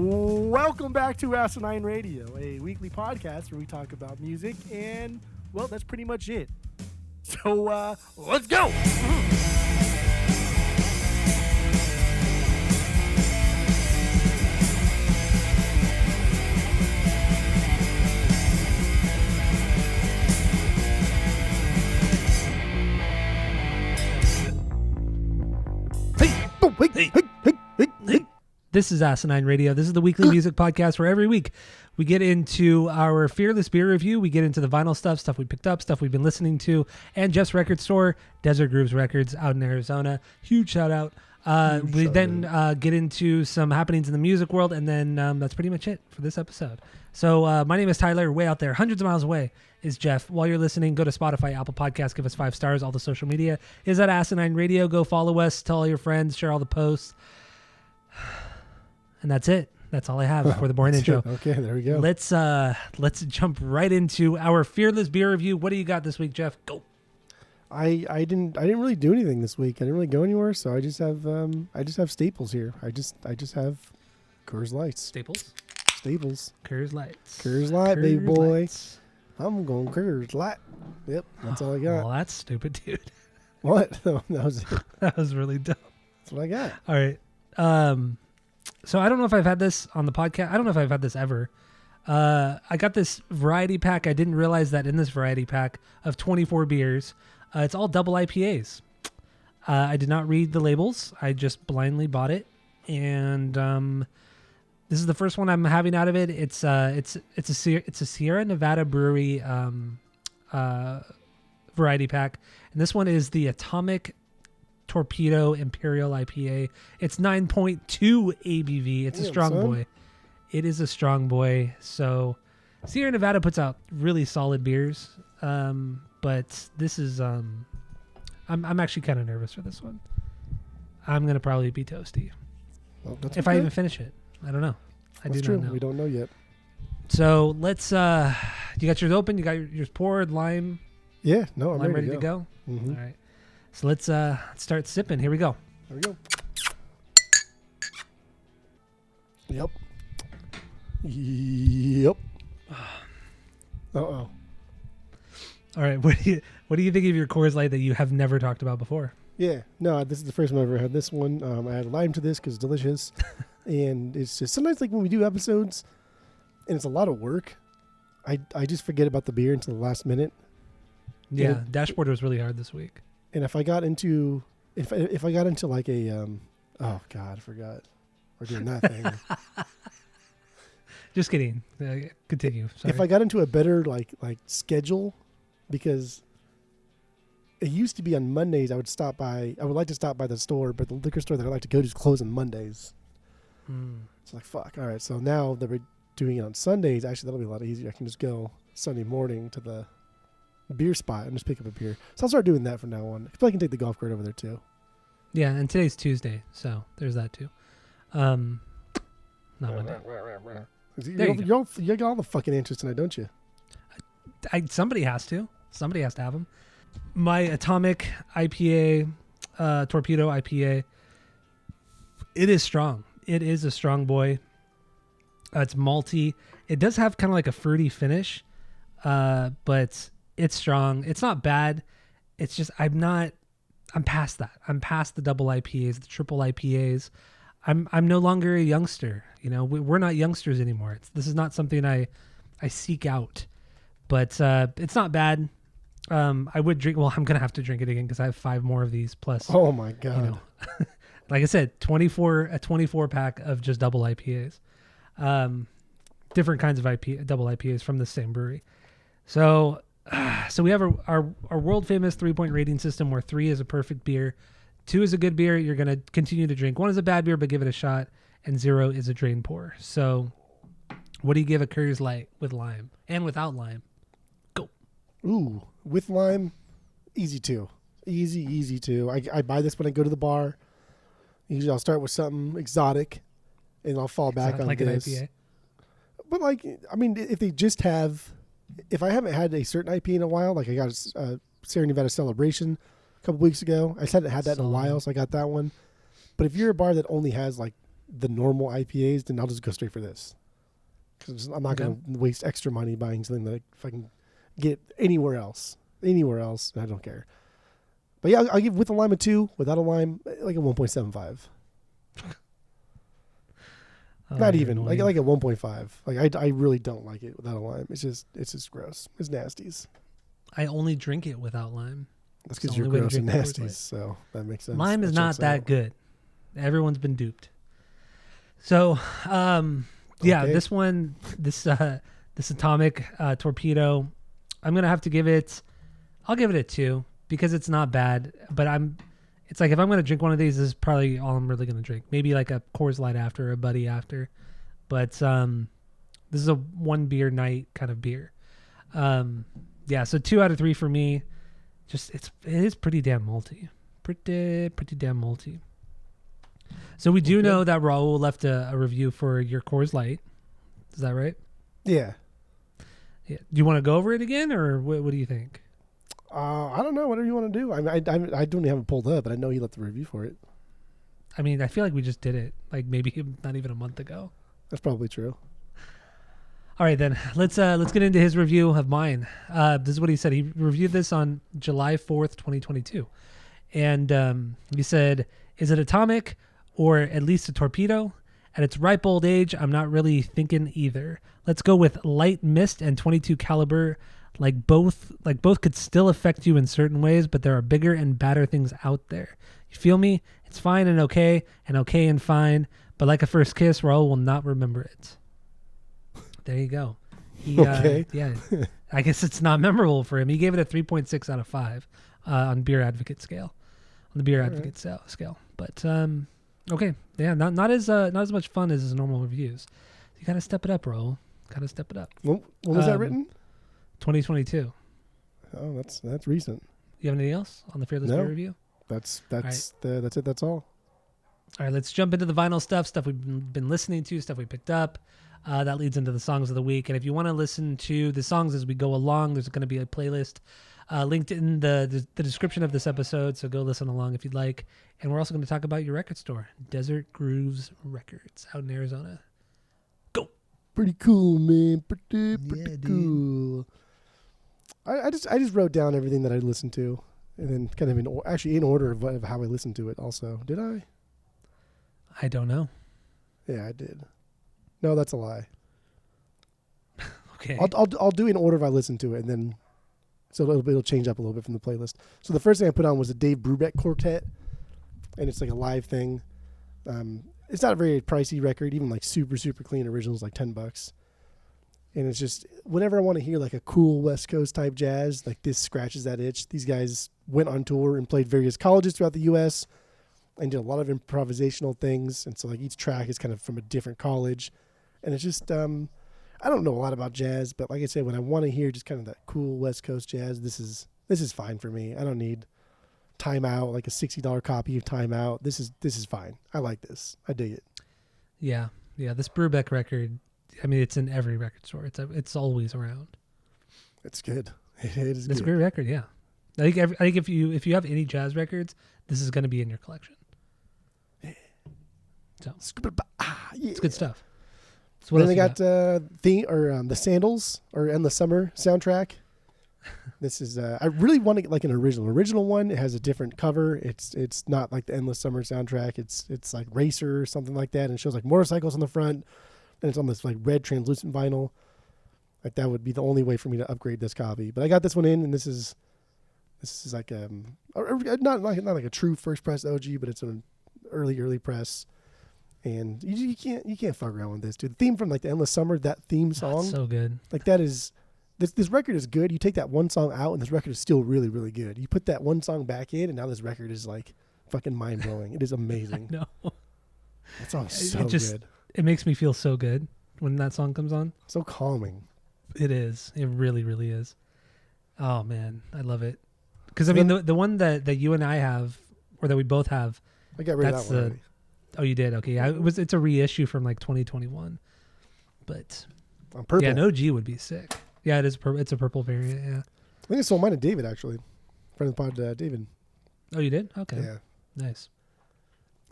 Welcome back to Asinine Radio, a weekly podcast where we talk about music, and, well, that's pretty much it. So, let's go! Hey. This is Asinine Radio. This is the weekly music podcast where every week we get into our Fearless Beer review. We get into the vinyl stuff we picked up, stuff we've been listening to, and Jeff's record store, Desert Grooves Records out in Arizona. Huge shout out. We then get into some happenings in the music world, and then that's pretty much it for this episode. So my name is Tyler. Way out there, hundreds of miles away, is Jeff. While you're listening, go to Spotify, Apple Podcasts, give us 5 stars. All the social media is at Asinine Radio. Go follow us, tell all your friends, share all the posts. And that's it. That's all I have for the boring intro. Okay, there we go. Let's jump right into our Fearless Beer review. What do you got this week, Jeff? Go. I didn't really do anything this week. I didn't really go anywhere, so I just have staples here. I just have Coors Lights. Staples. Coors Lights, baby boy. Lights. I'm going Coors Light. Yep, that's all I got. Well, that's stupid, dude. What? No, that was it. That was really dumb. That's what I got. All right. So I don't know if I've had this on the podcast. I don't know if I've had this ever. I got this variety pack. I didn't realize that in this variety pack of 24 beers, it's all double IPAs. I did not read the labels. I just blindly bought it, and this is the first one I'm having out of it. It's a Sierra Nevada brewery variety pack, and this one is the Atomic Torpedo Imperial IPA. It's 9.2 ABV. It's a strong boy. It is a strong boy. So Sierra Nevada puts out really solid beers. But this is I'm actually kind of nervous for this one. I'm gonna probably be toasty. Well, if I even finish it. I don't know. That's true. We don't know yet. So let's you got yours open, you got yours poured, lime. Yeah, no, I'm ready to go. Mm-hmm. All right. So let's start sipping. Here we go. There we go. Yep. Uh-oh. All right. What do you think of your Coors Light that you have never talked about before? Yeah. No, this is the first time I've ever had this one. I had lime to this because it's delicious. And it's just sometimes like when we do episodes and it's a lot of work, I just forget about the beer until the last minute. Yeah. Dashboard was really hard this week. And if I got into like a oh God, I forgot. We're doing that thing. Just kidding. Continue. Sorry. If I got into a better like schedule, because it used to be on Mondays I would like to stop by the store, but the liquor store that I like to go to is closed on Mondays. It's like fuck. All right, so now that we're doing it on Sundays, actually that'll be a lot easier. I can just go Sunday morning to the beer spot and just pick up a beer. So I'll start doing that from now on. I feel like I can take the golf cart over there too. Yeah, and today's Tuesday, so there's that too. Not Monday. You got all the fucking answers tonight, don't you? Somebody has to. Somebody has to have them. My Atomic IPA, Torpedo IPA, it is strong. It is a strong boy. It's malty. It does have kind of like a fruity finish, but it's strong. It's not bad. It's just I'm past that. I'm past the double IPAs, the triple IPAs. I'm no longer a youngster. You know, we're not youngsters anymore. This is not something I seek out, but it's not bad. I would drink. Well, I'm gonna have to drink it again because I have 5 more of these. Plus, oh my God! You know, like I said, 24 pack of just double IPAs, different kinds of double IPAs from the same brewery. So we have our world famous 3-point rating system where 3 is a perfect beer, 2 is a good beer you're going to continue to drink, 1 is a bad beer but give it a shot, and 0 is a drain pour. So what do you give a Coors Light with lime and without lime? Go. Ooh, with lime, easy 2. Easy 2. I buy this when I go to the bar. Usually I'll start with something exotic and I'll fall back on like this. An IPA. But like, I mean, if I haven't had a certain IPA in a while, like I got a Sierra Nevada Celebration a couple weeks ago. I hadn't had that in a while, so I got that one. But if you're a bar that only has like the normal IPAs, then I'll just go straight for this. Because I'm not going to waste extra money buying something that if I can get anywhere else, I don't care. But yeah, I'll give with a lime a 2, without a lime, like a 1.75. Not even like a 1.5. Like I really don't like it without a lime. It's just gross. It's nasties. I only drink it without lime. That's because you're gross and nasties, so that makes sense. Lime is not that good. Everyone's been duped. So, yeah, this one, this Atomic Torpedo, I'm gonna have to give it. I'll give it a 2 because it's not bad. But it's like if I'm gonna drink one of these, this is probably all I'm really gonna drink. Maybe like a Coors Light after, a Buddy after. But this is a 1 beer night kind of beer. Yeah, so 2 out of 3 for me. It is pretty damn malty. Pretty damn malty. So we do know that Raul left a review for your Coors Light. Is that right? Yeah. Yeah. Do you want to go over it again, or what do you think? I don't know. Whatever you want to do. I don't have it pulled up, but I know he left the review for it. I mean, I feel like we just did it, like maybe not even a month ago. That's probably true. All right, then let's get into his review of mine. This is what he said. He reviewed this on July 4th, 2022, and he said, "Is it Atomic or at least a Torpedo? At its ripe old age, I'm not really thinking either. Let's go with light mist and 22 caliber. Like both could still affect you in certain ways, but there are bigger and badder things out there. You feel me? It's fine and okay and fine, but like a first kiss, Raul will not remember it." There you go. Okay. Yeah. I guess it's not memorable for him. He gave it a 3.6 out of 5 on Beer Advocate scale. On the Beer Advocate scale. But okay. Yeah, not as much fun as his normal reviews. You gotta step it up, Raul. Gotta step it up. When was that written? 2022. Oh, that's recent. You have anything else on the Fearless Beer review? That's it. That's all. All right, let's jump into the vinyl stuff we've been listening to, stuff we picked up. That leads into the songs of the week. And if you want to listen to the songs as we go along, there's going to be a playlist linked in the description of this episode. So go listen along if you'd like. And we're also going to talk about your record store, Desert Grooves Records, out in Arizona. Go. Pretty cool, man. Pretty cool. I just wrote down everything that I listened to, and then kind of in order of how I listened to it. Also, did I? I don't know. Yeah, I did. No, that's a lie. Okay. I'll do it in order if I listen to it, and then so it'll change up a little bit from the playlist. So the first thing I put on was the Dave Brubeck Quartet, and it's like a live thing. It's not a very pricey record, even like super clean originals, like $10. And it's just whenever I want to hear like a cool West Coast type jazz, like this scratches that itch. These guys went on tour and played various colleges throughout the U.S. and did a lot of improvisational things, and so like each track is kind of from a different college. And it's just, I don't know a lot about jazz, but like I said, when I want to hear just kind of that cool West Coast jazz, this is fine for me. I don't need Time Out, like a $60 copy of Time Out. This is fine. I like this. I dig it. Yeah. This Brubeck record, I mean, it's in every record store. It's always around. It's good. It is. It's a great record. Yeah. I think if you have any jazz records, this is going to be in your collection. So it's good stuff. So then they got the Sandals or Endless Summer soundtrack. This is I really want to get like an original one. It has a different cover. It's not like the Endless Summer soundtrack. It's like Racer or something like that, and it shows like motorcycles on the front, and it's on this like red translucent vinyl. Like that would be the only way for me to upgrade this copy. But I got this one in, and this is like not like a true first press OG, but it's an early press. And you can't fuck around with this, dude. The theme from like the Endless Summer, that theme song, that's so good. Like that is this record is good. You take that one song out, and this record is still really, really good. You put that one song back in, and now this record is like fucking mind blowing. It is amazing. No, that song's so good. It makes me feel so good when that song comes on. So calming. It is. It really, really is. Oh man, I love it. Because I mean, the one that you and I have, or that we both have, I got rid of that one already. Oh, you did? Okay. Yeah, it's a reissue from like 2021. But on purple. Yeah, an OG would be sick. Yeah, it is. It's a purple variant. Yeah. I think I sold mine to David actually, friend of the pod, David. Oh, you did? Okay. Yeah. Nice.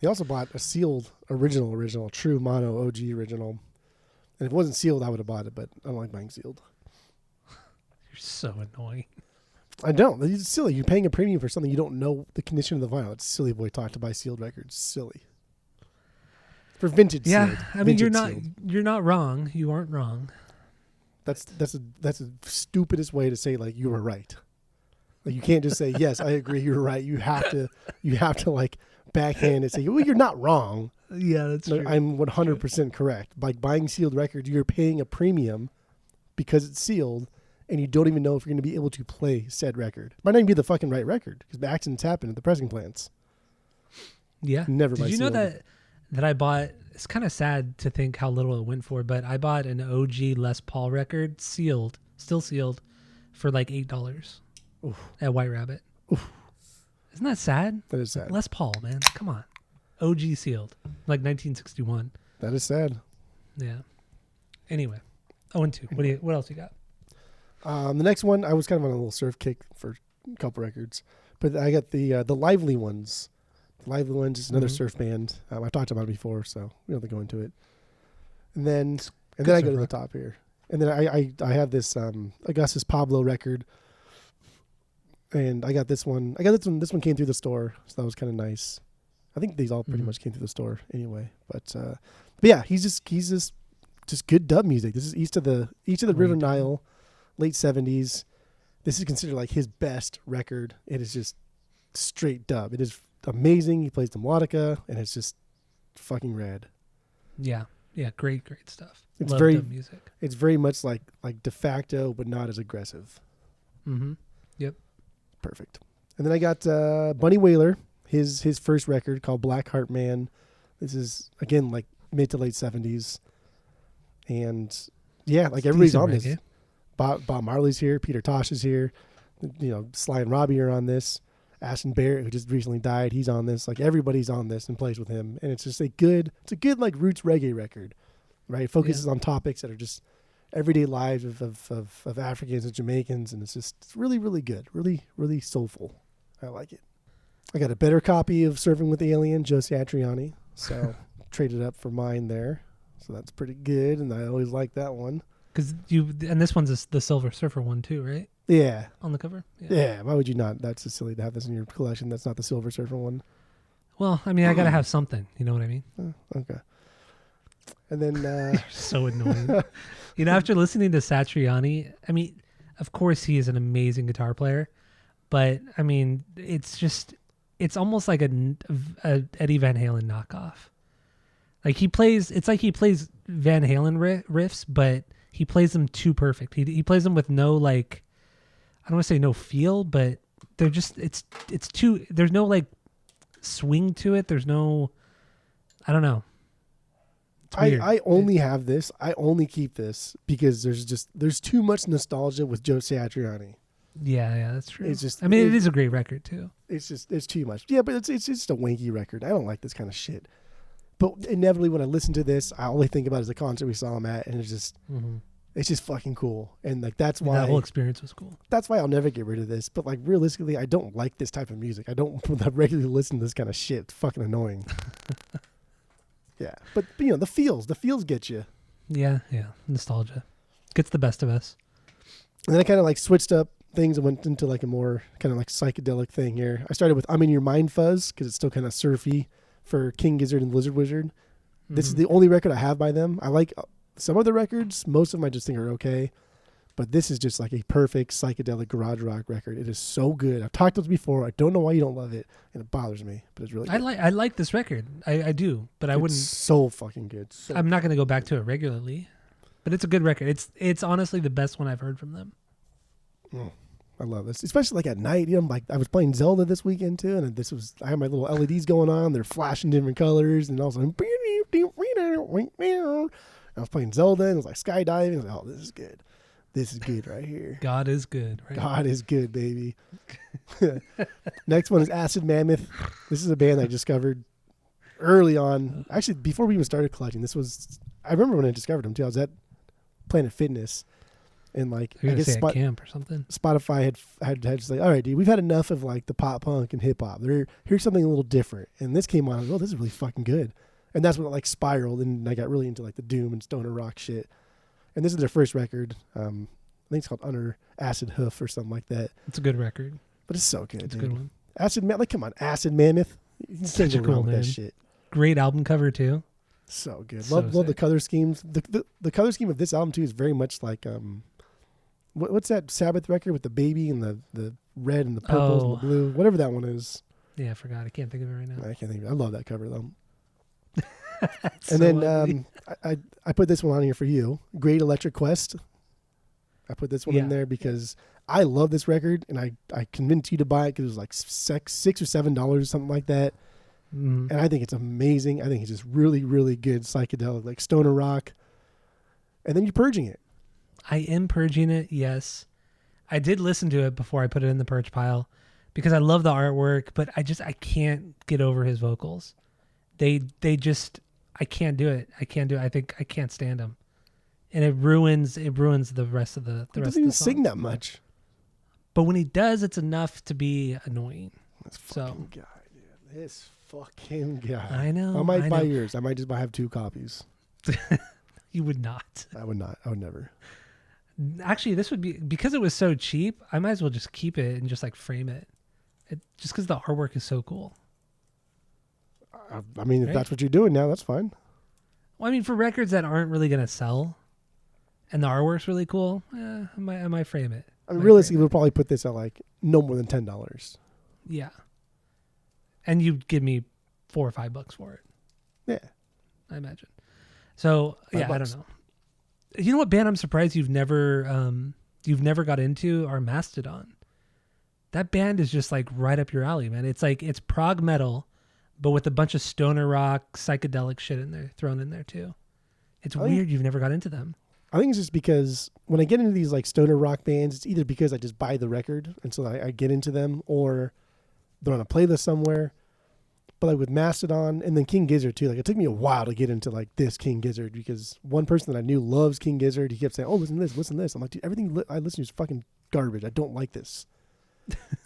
He also bought a sealed original, true mono OG original. And if it wasn't sealed, I would have bought it, but I don't like buying sealed. You're so annoying. I don't. It's silly. You're paying a premium for something you don't know the condition of the vinyl. It's silly boy talk to buy sealed records. Silly. For vintage Yeah, sealed. I mean, Vintage you're not wrong. You aren't wrong. That's the stupidest way to say like you were right. Like you can't just say yes, I agree, you're right. You have to like backhand and say, well, you're not wrong. Yeah, that's Like, true. I'm 100% correct. Like buying sealed records, you're paying a premium because it's sealed, and you don't even know if you're going to be able to play said record. Might not even be the fucking right record because accidents happen at the pressing plants. Yeah. Never buy Did you know sealed. that I bought? It's kind of sad to think how little it went for, but I bought an OG Les Paul record, sealed, still sealed, for like $8 at White Rabbit. Oof. Isn't that sad? That is sad. Les Paul, man, come on, OG sealed, like 1961. That is sad. Yeah. Anyway, 0-2. What else you got? The next one, I was kind of on a little surf kick for a couple records, but I got the Lively Ones. The Lively Ones is another surf band. I talked about it before, so we don't have to go into it. And then I go to the top here, and then I have this Augustus Pablo record, and I got this one. This one came through the store, so that was kind of nice. I think these all pretty much came through the store anyway. But yeah, he's just good dub music. This is east of the River Nile, late 70s. This is considered like his best record. It is just straight dub. It is amazing. He plays the melodica, and it's just fucking rad. Yeah, great stuff. It's Love very dub music. It's very much like de facto, but not as aggressive. Mm-hmm. Yep. Perfect. And then I got Bunny Wailer, his first record called Blackheart Man. This is again like mid to late 70s, and yeah, like everybody's on this. Bob Marley's here, Peter Tosh is here, Sly and Robbie are on this. Ashton Barrett, who just recently died, he's on this. Like everybody's on this and plays with him, and it's just a good like roots reggae record, right? It focuses on topics that are just everyday lives of Africans and Jamaicans, and it's really, really good, really, really soulful. I like it. I got a better copy of Surfing with the Alien, Joe Satriani, so traded up for mine there, so that's pretty good, and I always like that one. And this one's the Silver Surfer one too, right? Yeah. On the cover? Yeah, why would you not? That's just silly to have this in your collection. That's not the Silver Surfer one. Well, I mean, I got to have something. You know what I mean? Okay. And then... You're so annoying. After listening to Satriani, I mean, of course he is an amazing guitar player, but, I mean, it's almost like a Eddie Van Halen knockoff. Like he plays Van Halen riffs, but he plays them too perfect. He plays them with no, like, I don't want to say no feel, but they're just, it's too, there's no like swing to it. There's no, I don't know. I only have this. I only keep this because there's too much nostalgia with Joe Satriani. Yeah, that's true. It's just, it is a great record too. It's too much. Yeah, but it's just a wanky record. I don't like this kind of shit. But inevitably, when I listen to this, I only think about it as a concert we saw him at, and it's just fucking cool. And like that's why that whole experience was cool. That's why I'll never get rid of this. But like realistically, I don't like this type of music. I don't regularly listen to this kind of shit. It's fucking annoying. Yeah, but the feels get you. Yeah, nostalgia gets the best of us. And then I kind of like switched up things and went into like a more kind of like psychedelic thing here. I started with I'm in Your Mind Fuzz because it's still kind of surfy for King Gizzard and Lizard Wizard. This is the only record I have by them. I like some of the records. Most of them I just think are okay. But this is just like a perfect psychedelic garage rock record. It is so good. I've talked about it before. I don't know why you don't love it, and it bothers me, but it's really good. I like this record. I do, but I wouldn't. So fucking good. I'm not going to go back to it regularly, but it's a good record. It's honestly the best one I've heard from them. I love this, especially like at night. Like I was playing Zelda this weekend too, and I had my little LEDs going on. They're flashing different colors, and all of a sudden, I was playing Zelda, and it was like skydiving. I was like, oh, this is good. This is good right here. God is good. Right? God is good, baby. Next one is Acid Mammoth. This is a band I discovered early on. Actually, before we even started collecting, I remember when I discovered them too. I was at Planet Fitness, And like You're I gonna guess say at camp or something. Spotify had to say, all right, dude, we've had enough of like the pop punk and hip hop. Here's something a little different. And this came on. I was like, oh, this is really fucking good. And that's when it like spiraled, and I got really into like the doom and stoner rock shit. And this is their first record. I think it's called Under Acid Hoof or something like that. It's a good record. But it's so good, It's a dude. good one. Acid Mammoth, like come on, Acid Mammoth. You can't Such a go cool wrong with that name. shit. Great album cover too. So good. So Love the sick. color schemes. The color scheme of this album too is very much like what's that Sabbath record with the baby and the red and the purples and the blue, whatever that one is. Yeah, I forgot. I can't think of it right now. I can't think of it. I love that cover though. It's And so then ugly. I put this one on here for you. Great Electric Quest. I put this one in Yeah. there because I love this record, and I convinced you to buy it because it was like $6 or $7 or something like that. Mhm. And I think it's amazing. I think it's just really, really good psychedelic, like stoner rock. And then you're purging it. I am purging it. Yes, I did listen to it before I put it in the purge pile because I love the artwork, but I can't get over his vocals. They just I can't do it. I can't do it. I think I can't stand him, and it ruins the rest of the He rest doesn't of even the sing song. that much. But when he does, it's enough to be annoying. This So- fucking guy, dude. This fucking guy. I know. I might I buy know. yours. I might just have 2 copies. You would not. I would not. I would never. Actually, this would be because it was so cheap. I might as well just keep it and just like frame it. Just because the artwork is so cool. I mean, if Right? that's what you're doing now, that's fine. Well, I mean, for records that aren't really gonna sell, and the artwork's really cool, I might frame it. I mean, Might realistically, frame we'll probably put this at like no more than $10. it. Yeah. And you'd give me $4 or $5 for it, Yeah. I imagine. So $5. yeah, I don't know. You know what band I'm surprised you've never got into are Mastodon. That band is just like right up your alley, man. It's like it's prog metal, but with a bunch of stoner rock, psychedelic shit in there, thrown in there too. It's I think- weird you've never got into them. I think it's just because when I get into these like stoner rock bands, it's either because I just buy the record and so I get into them, or they're on a playlist somewhere. But like with Mastodon and then King Gizzard too, like it took me a while to get into like this King Gizzard because one person that I knew loves King Gizzard. He kept saying, "Oh, listen to this, listen to this." I'm like, dude, everything I listen to is fucking garbage. I don't like this.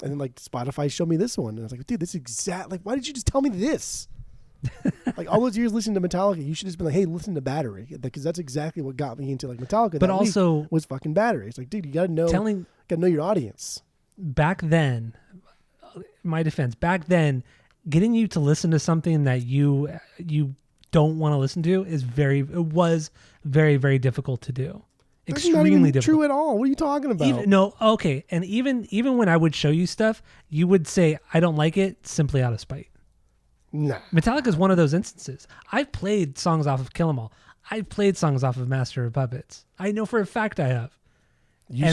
And then like Spotify showed me this one, and I was like, dude, this is exact. Like, why did you just tell me this? Like all those years listening to Metallica, you should just been like, hey, listen to Battery, because that's exactly what got me into like Metallica. But that week also was fucking Battery. It's like, dude, you gotta know your audience. back then, my defense, back then, getting you to listen to something that you don't want to listen to was very, very difficult to do. That's Extremely not even difficult. true at all. What are you talking about? Okay. And even when I would show you stuff, you would say, I don't like it simply out of spite. Nah. Metallica is one of those instances. I've played songs off of Kill 'Em All. I've played songs off of Master of Puppets. I know for a fact I have.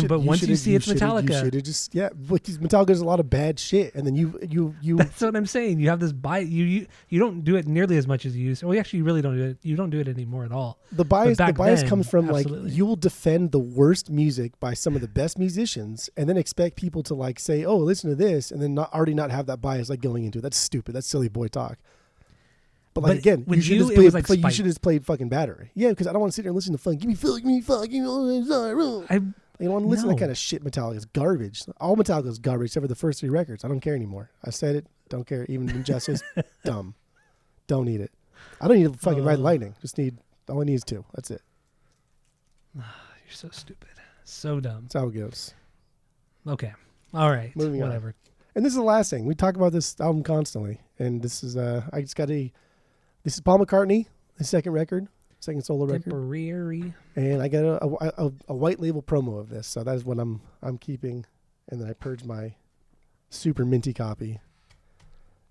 But once you see it's Metallica- you should have just because Metallica does a lot of bad shit, and then you That's what I'm saying. You have this bias. You don't do it nearly as much as you used to. Well, actually, you really don't do it. You don't do it anymore at all. the bias back then, comes from absolutely. like you will defend the worst music by some of the best musicians, and then expect people to like say, "Oh, listen to this," and then not have that bias like going into it. That's stupid. That's silly boy talk. But like But again, with you you, should it just was like play. You spite. should have played fucking Battery. Yeah, because I don't want to sit there and listen to funk. Give me fuck. Give me fuck. Give me all sorry. I You don't want to listen to No. that kind of shit. Metallica is garbage. All Metallica is garbage except for the first 3 records. I don't care anymore. I said it. Don't care. Even Injustice. Dumb. Don't need it. I don't need a fucking Ride Lightning. Just need all I need is 2. That's it. you're so stupid. So dumb. That's how it goes. Okay. All right. Moving on. Whatever. And this is the last thing. We talk about this album constantly. And this is this is Paul McCartney, his second record, second solo record. Temporary. And I got a white label promo of this. So that is what I'm keeping. And then I purged my super minty copy.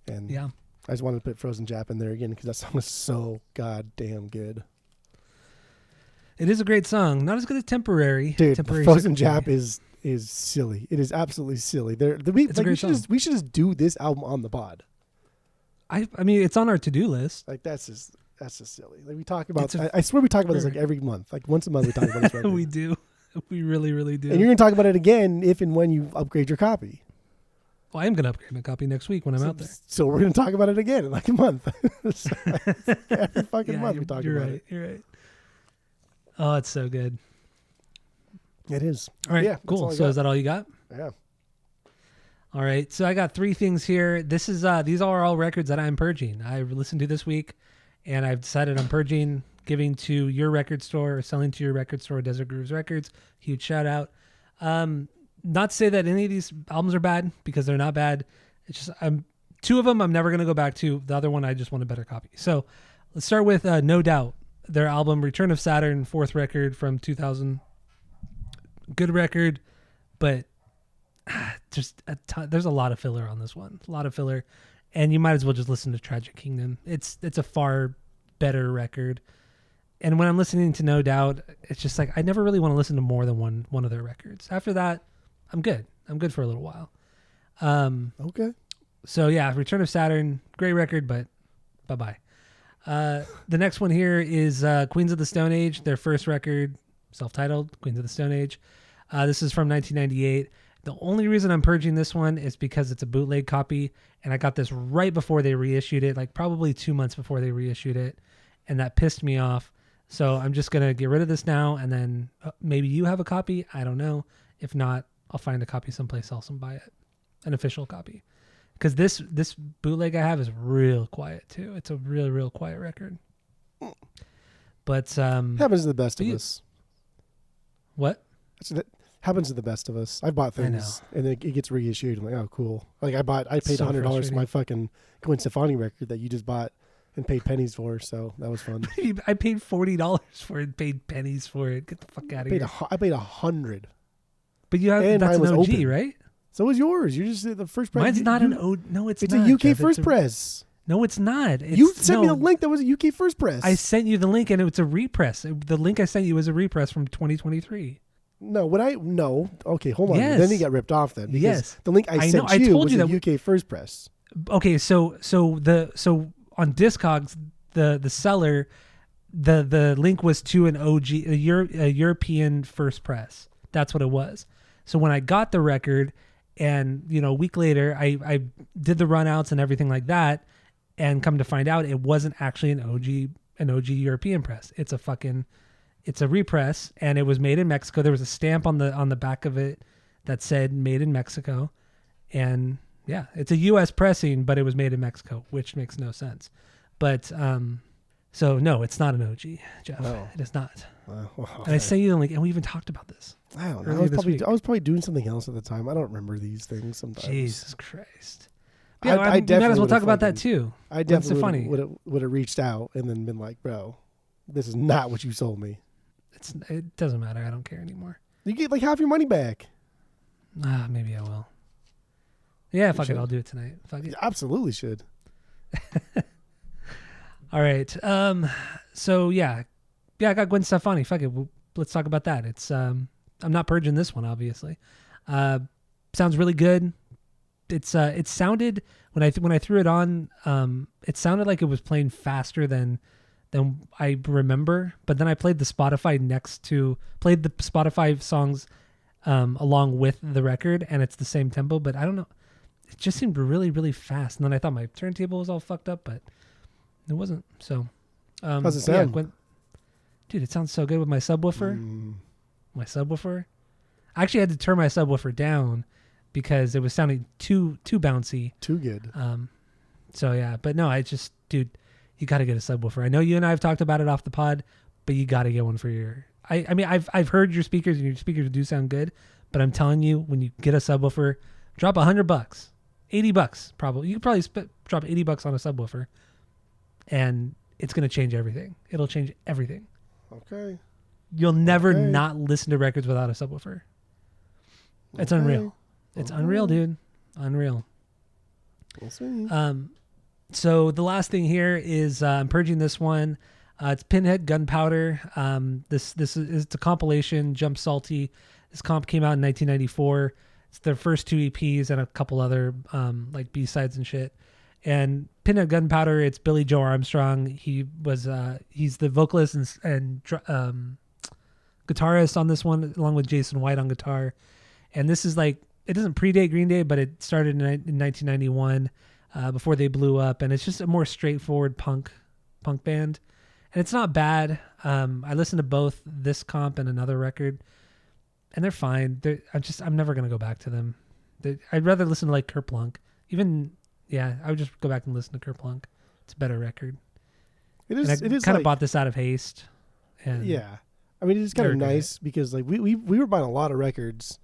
And Yeah. I just wanted to put Frozen Jap in there again because that song is so goddamn good. It is a great song. Not as good as Temporary. Dude, Temporary Frozen Secretary. Jap is silly. It is absolutely silly. We It's a great we should just do this album on the pod. I mean, it's on our to-do list. Like that's just silly. Like we talk about. It's a- I swear we talk about this like every month. Like once a month we talk about this record. We do. We really, really do. And you're gonna talk about it again if and when you upgrade your copy. Well, I am going to upgrade my copy next week when I'm out there. So we're gonna talk about it again in like a month. So, every fucking month we talk you're about right. it. You're right. Oh, it's so good. It is. All right, Yeah, that's cool. all I So got. is that all you got? Yeah. All right. So I got 3 things here. These are all records that I'm purging. I listened to this week, and I've decided I'm purging, giving to your record store or selling to your record store, Desert Grooves Records. Huge shout out. Not to say that any of these albums are bad, because they're not bad. It's just 2 of them I'm never going to go back to. The other one I just want a better copy. So let's start with No Doubt. Their album Return of Saturn, 4th record from 2000. Good record, but just there's a lot of filler on this one. A lot of filler, and you might as well just listen to Tragic Kingdom. It's a far better record. And when I'm listening to No Doubt, it's just like I never really want to listen to more than one of their records. After that, I'm good. I'm good for a little while. Okay. So yeah, Return of Saturn, great record, but bye-bye. The next one here is Queens of the Stone Age, their first record, self-titled, Queens of the Stone Age. This is from 1998. The only reason I'm purging this one is because it's a bootleg copy, and I got this right before they reissued it, like probably 2 months before they reissued it, and that pissed me off. So I'm just going to get rid of this now, and then maybe you have a copy. I don't know. If not, I'll find a copy someplace else and buy it, an official copy. Because this bootleg I have is real quiet too. It's a real quiet record. But happens to the best of us. What? That happens to the best of us. I bought things and then it gets reissued. I'm like, oh, cool. Like I paid So $100 for my fucking Gwen Stefani record that you just bought and paid pennies for. So that was fun. I paid $40 for it. Paid pennies for it. Get the fuck out of here. I paid $100. But you have and that's mine an was OG, open. right? So was yours. You just did the first press. Mine's not an OG. No, it's it's not. a UK Jeff. first press. No, it's not. You sent me the link that was a UK first press. I sent you the link, and it's a repress. The link I sent you was a repress from 2023. No, no. Okay, hold on. Yes. Then he got ripped off then. Because Yes. the link I sent I you told was you a that UK first press. Okay, so on Discogs, the seller, the link was to an OG, a European first press. That's what it was. So when I got the record, and a week later, I did the runouts and everything like that, and come to find out, it wasn't actually an OG European press. It's a repress, and it was made in Mexico. There was a stamp on the back of it that said "Made in Mexico," and yeah, it's a U.S. pressing, but it was made in Mexico, which makes no sense. But so no, it's not an OG, Jeff. No. It is not. Okay. And I sent you the link, and we even talked about this. I don't know. earlier this week. I was probably doing something else at the time. I don't remember these things sometimes. Jesus Christ. Yeah, I we might as definitely well talk would've about that fucking- too. I Gwen Stefani. definitely would have reached out and then been like, bro, this is not what you sold me. It doesn't matter. I don't care anymore. You get like half your money back. Maybe I will. Yeah, fuck it. should. I'll do it tonight. Fuck it. You absolutely should. All right. So yeah, I got Gwen Stefani. Fuck it. Let's talk about that. It's I'm not purging this one, obviously. Sounds really good. It sounded when I threw it on, it sounded like it was playing faster than I remember. But then I played the Spotify songs along with the record, and it's the same tempo. But I don't know. It just seemed really, really fast. And then I thought my turntable was all fucked up, but it wasn't. So, How's it sound? Yeah, dude, it sounds so good with my subwoofer. My subwoofer. I actually had to turn my subwoofer down because it was sounding too bouncy. Too good. So yeah, but no, dude, you got to get a subwoofer. I know you and I have talked about it off the pod, but you got to get one for your. I mean, I've heard your speakers, and your speakers do sound good, but I'm telling you, when you get a subwoofer, drop $100, $80 probably. You could probably drop $80 on a subwoofer, and it's gonna change everything. It'll change everything. Okay. You'll never not listen to records without a subwoofer. It's unreal. It's unreal, dude. Unreal. We'll see. So the last thing here is I'm purging this one. It's Pinhead Gunpowder. This is a compilation. Jump Salty. This comp came out in 1994. It's their first 2 EPs and a couple other like B-sides and shit. And Pinhead Gunpowder, it's Billy Joe Armstrong. He's the vocalist and guitarist on this one, along with Jason White on guitar. And this is like, it doesn't predate Green Day, but it started in 1991 before they blew up. And it's just a more straightforward punk band. And it's not bad. I listened to both this comp and another record. and they're fine. I'm never gonna go back to them. I'd rather listen to like Kerplunk. Even I would just go back and listen to Kerplunk. It's a better record. It is. And I kind of bought this out of haste. And yeah, I mean it's kind of nice because like we were buying a lot of records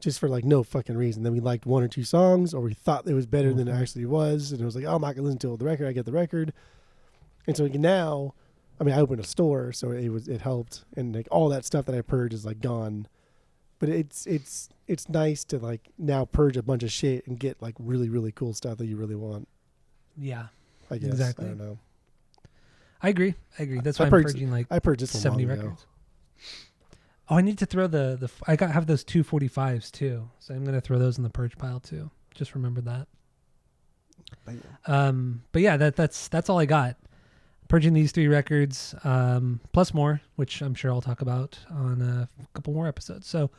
just for like no fucking reason. Then we liked one or two songs, or we thought it was better than it actually was, and it was like, oh, I'm not gonna listen to the record. I get the record, and so now, I mean, I opened a store, so it helped, and like all that stuff that I purged is like gone. But it's nice to like now purge a bunch of shit and get like really really cool stuff that you really want. Yeah, I guess exactly. I don't know. I agree. That's why I'm purging like I purged 70 records. Oh, I need to throw have those 245s too, so I'm gonna throw those in the purge pile too. Just remember that. But yeah, that's all I got. Purging these 3 records, plus more, which I'm sure I'll talk about on a couple more episodes. So,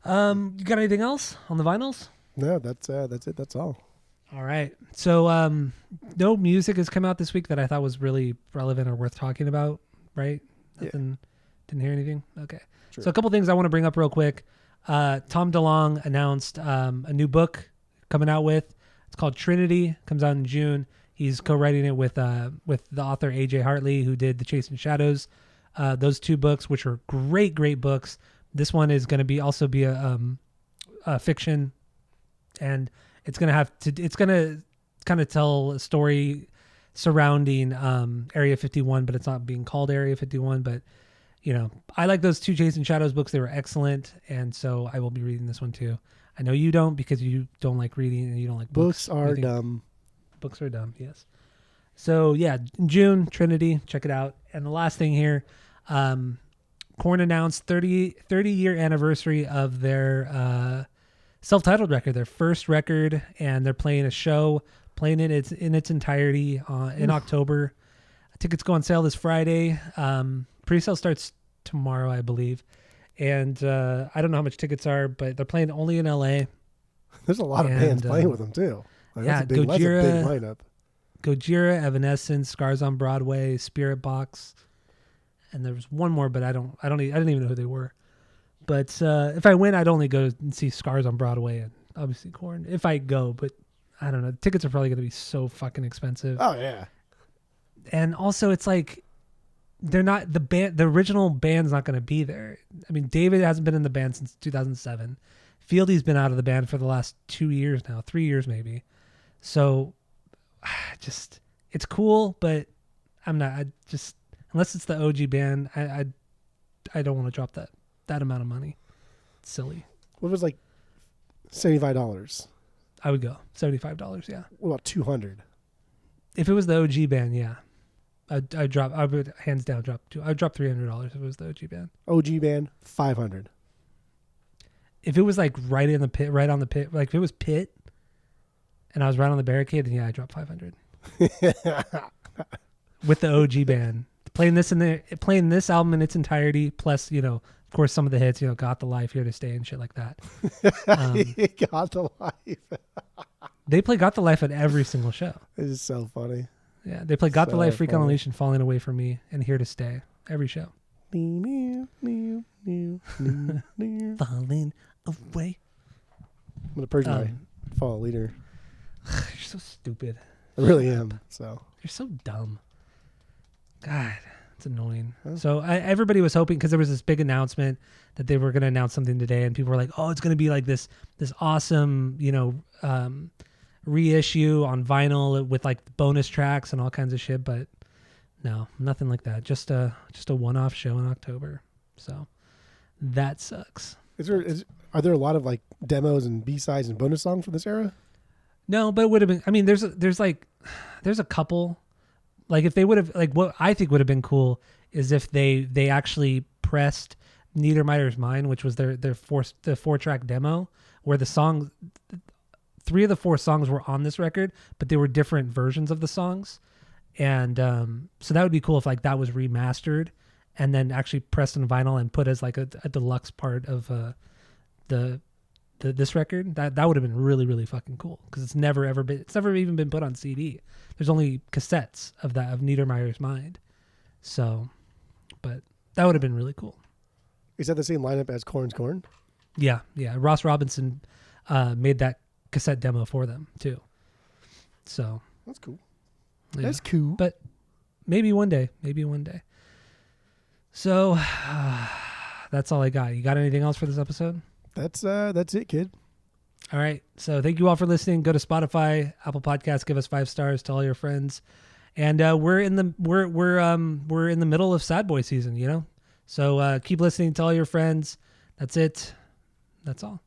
you got anything else on the vinyls? No, that's it. That's all. All right. So, no music has come out this week that I thought was really relevant or worth talking about, right? Nothing. Yeah. Didn't hear anything? Okay. Sure. So a couple things I want to bring up real quick. Tom DeLonge announced a new book coming out with. It's called Trinity. Comes out in June. He's co-writing it with the author A.J. Hartley, who did The Chasing Shadows. Those 2 books, which are great books. This one is going to also be a fiction, and it's going to kind of tell a story surrounding Area 51, but it's not being called Area 51. But I like those 2 Chasing Shadows books. They were excellent, and so I will be reading this one too. I know you don't, because you don't like reading and you don't like books. Books are dumb. Books are dumb, yes. So yeah, in June, Trinity, check it out. And the last thing here, Korn announced 30-year anniversary of their self-titled record, their first record, and they're playing a show, playing it in its entirety in October. Tickets go on sale this Friday. Pre-sale starts tomorrow, I believe. And I don't know how much tickets are, but they're playing only in LA. There's a lot of bands playing with them too. Like, yeah, that's a big lineup. Gojira, Evanescence, Scars on Broadway, Spirit Box, and there was one more, but I didn't even know who they were. But if I win, I'd only go and see Scars on Broadway and obviously Korn if I go. But I don't know. Tickets are probably going to be so fucking expensive. Oh yeah. And also, it's like they're not the band. The original band's not going to be there. I mean, David hasn't been in the band since 2007. Fieldy's been out of the band for the last 2 years now, 3 years maybe. So, it's cool, but unless it's the OG band, I don't want to drop that amount of money. It's silly. What was like $75? I would go $75. Yeah. What about $200? If it was the OG band, yeah. I would hands down I'd drop $300 if it was the OG band. OG band, $500. If it was like right on the pit, like if it was Pit and I was right on the barricade, then yeah, I dropped $500. With the OG band. Playing this album in its entirety, plus, of course, some of the hits, Got the Life, Here to Stay and shit like that. Got the Life. They play Got the Life at every single show. It is so funny. Yeah, they play Got the Life, Freak on a Leash, and Falling Away From Me, and Here to Stay. Every show. Falling away. I'm going to purge my fall leader. You're so stupid. I really am. So you're so dumb. God, it's annoying. Huh? So everybody was hoping, because there was this big announcement that they were going to announce something today, and people were like, "Oh, it's going to be like this awesome, reissue on vinyl with like bonus tracks and all kinds of shit." But no, nothing like that. Just a one-off show in October. So that sucks. Are there a lot of like demos and B-sides and bonus songs from this era? No, but it would have been. I mean, there's a couple. Like if they would have, like what I think would have been cool is if they actually pressed Niedermeyer's Mind, which was the 4-track demo, where the song, 3 of the 4 songs were on this record, but they were different versions of the songs, and so that would be cool if like that was remastered and then actually pressed on vinyl and put as like a deluxe part of this record. That would have been really, really fucking cool, because it's never even been put on CD. There's only cassettes of Niedermeyer's Mind. So, but that would have been really cool. Is that the same lineup as Korn's Korn? Yeah. Ross Robinson made that cassette demo for them too. So That's cool. yeah. That's cool. But maybe one day. So that's all I got. You got anything else for this episode? That's it, kid. All right. So thank you all for listening. Go to Spotify, Apple Podcasts, give us 5 stars, tell all your friends. And we're in the middle of Sad Boy season, you know? So keep listening, tell all your friends. That's it. That's all.